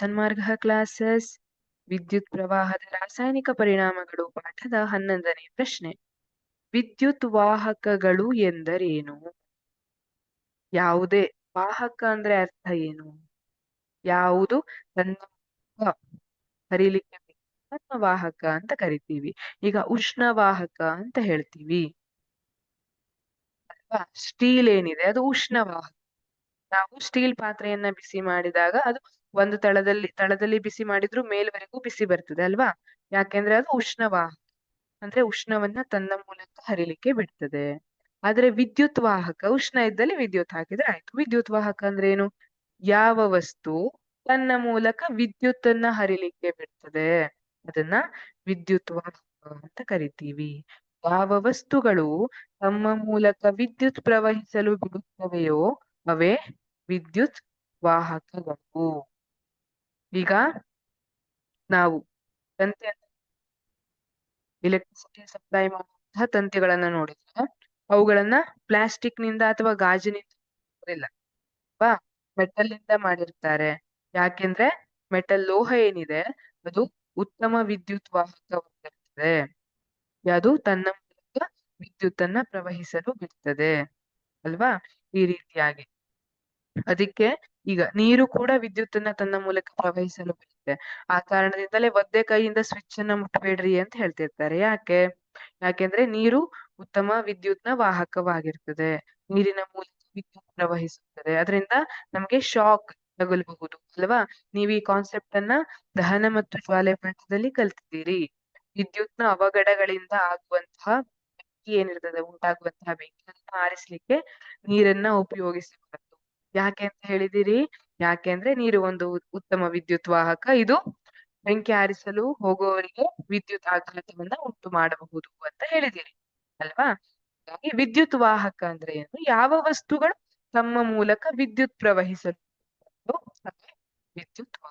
ಸನ್ಮಾರ್ಗ classes ವಿದ್ಯುತ್ ಪ್ರವಾಹದ ರಾಸಾಯನಿಕ ಪರಿಣಾಮಗಳು ಪಾಠದ 11ನೇ ಪ್ರಶ್ನೆ. ವಿದ್ಯುತ್ ವಾಹಕಗಳು ಎಂದರೇನು? ಯಾವುದೇ ವಾಹಕ ಅಂದ್ರೆ ಅರ್ಥ ಏನು? ಯಾವುದು ತನ್ನ ಹರಿಲಿಕ್ಕೆ ಬೇಕಾದ ವಾಹಕ ಅಂತ ಕರಿತೀವಿ. ಈಗ ಉಷ್ಣವಾಹಕ ಅಂತ ಹೇಳ್ತೀವಿ ಅಲ್ವಾ? ಸ್ಟೀಲ್ ಏನಿದೆ ಅದು ಉಷ್ಣವಾಹಕ. ನಾವು ಸ್ಟೀಲ್ ಪಾತ್ರೆಯನ್ನ ಬಿಸಿ ಮಾಡಿದಾಗ ಅದು ಒಂದು ತಳದಲ್ಲಿ ಬಿಸಿ ಮಾಡಿದ್ರು ಮೇಲ್ವರೆಗೂ ಬಿಸಿ ಬರ್ತದೆ ಅಲ್ವಾ? ಯಾಕೆಂದ್ರೆ ಅದು ಉಷ್ಣವಾಹಕ. ಅಂದ್ರೆ ಉಷ್ಣವನ್ನ ತನ್ನ ಮೂಲಕ ಹರಿಲಿಕ್ಕೆ ಬಿಡ್ತದೆ. ಆದ್ರೆ ವಿದ್ಯುತ್ ವಾಹಕ ಉಷ್ಣ ಇದ್ದಲ್ಲಿ ವಿದ್ಯುತ್ ಹಾಕಿದ್ರೆ ಆಯ್ತು. ವಿದ್ಯುತ್ ವಾಹಕ ಅಂದ್ರೆ ಏನು? ಯಾವ ವಸ್ತು ತನ್ನ ಮೂಲಕ ವಿದ್ಯುತ್ತನ್ನ ಹರಿಲಿಕ್ಕೆ ಬಿಡ್ತದೆ ಅದನ್ನ ವಿದ್ಯುತ್ ವಾಹಕ ಅಂತ ಕರಿತೀವಿ. ಯಾವ ವಸ್ತುಗಳು ತಮ್ಮ ಮೂಲಕ ವಿದ್ಯುತ್ ಪ್ರವಹಿಸಲು ಬಿಡುತ್ತವೆಯೋ ಅವೇ ವಿದ್ಯುತ್ ವಾಹಕಗಳು. ಈಗ ನಾವು ತಂತಿ ಎಲೆಕ್ಟ್ರಿಸಿಟಿ ಸಪ್ಲೈ ಮಾಡುವಂತಹ ತಂತಿಗಳನ್ನ ನೋಡಿದ್ರೆ ಅವುಗಳನ್ನ ಪ್ಲಾಸ್ಟಿಕ್ ನಿಂದ ಅಥವಾ ಗಾಜಿನಿಂದ ಇಲ್ಲ ಮೆಟಲ್ ನಿಂದ ಮಾಡಿರ್ತಾರೆ. ಯಾಕೆಂದ್ರೆ ಮೆಟಲ್ ಲೋಹ ಏನಿದೆ ಅದು ಉತ್ತಮ ವಿದ್ಯುತ್ ವಾಹಕವಾಗಿರ್ತದೆ. ಅದು ತನ್ನ ಮೂಲಕ ವಿದ್ಯುತ್ತನ್ನ ಪ್ರವಹಿಸಲು ಬಿಡ್ತದೆ ಅಲ್ವಾ? ಈ ರೀತಿಯಾಗಿ ಅದಕ್ಕೆ ಈಗ ನೀರು ಕೂಡ ವಿದ್ಯುತ್ತನ್ನ ತನ್ನ ಮೂಲಕ ಪ್ರವಹಿಸಲು ಬಿಡುತ್ತೆ. ಆ ಕಾರಣದಿಂದಲೇ ಒದ್ದೆ ಕೈಯಿಂದ ಸ್ವಿಚ್ ಅನ್ನ ಮುಟ್ಬೇಡ್ರಿ ಅಂತ ಹೇಳ್ತಿರ್ತಾರೆ. ಯಾಕೆಂದ್ರೆ ನೀರು ಉತ್ತಮ ವಿದ್ಯುತ್ನ ವಾಹಕವಾಗಿರ್ತದೆ. ನೀರಿನ ಮೂಲಕ ವಿದ್ಯುತ್ ಪ್ರವಹಿಸುತ್ತದೆ. ಅದರಿಂದ ನಮಗೆ ಶಾಕ್ ತಗುಲಬಹುದು ಅಲ್ವಾ? ನೀವು ಈ ಕಾನ್ಸೆಪ್ಟ್ ಅನ್ನ ದಹನ ಮತ್ತು ಜ್ವಾಲೆ ಪಾಠದಲ್ಲಿ ಕಲ್ತಿದ್ದೀರಿ. ವಿದ್ಯುತ್ನ ಅವಘಡಗಳಿಂದ ಆಗುವಂತಹ ಉಂಟಾಗುವಂತಹ ಬೆಂಕಿಯನ್ನು ಆರಿಸ್ಲಿಕ್ಕೆ ನೀರನ್ನ ಉಪಯೋಗಿಸಬಾರದು. ಯಾಕೆ ಅಂತ ಹೇಳಿದಿರಿ? ಯಾಕೆಂದ್ರೆ ನೀರು ಒಂದು ಉತ್ತಮ ವಿದ್ಯುತ್ ವಾಹಕ. ಇದು ಬೆಂಕಿ ಆರಿಸಲು ಹೋಗುವವರಿಗೆ ವಿದ್ಯುತ್ ಆಘಾತವನ್ನ ಉಂಟು ಮಾಡಬಹುದು ಅಂತ ಹೇಳಿದಿರಿ ಅಲ್ವಾ? ಹಾಗಾಗಿ ವಿದ್ಯುತ್ ವಾಹಕ ಅಂದ್ರೆ ಏನು? ಯಾವ ವಸ್ತುಗಳು ತಮ್ಮ ಮೂಲಕ ವಿದ್ಯುತ್ ಪ್ರವಹಿಸಲು ವಿದ್ಯುತ್ ವಾಹಕ.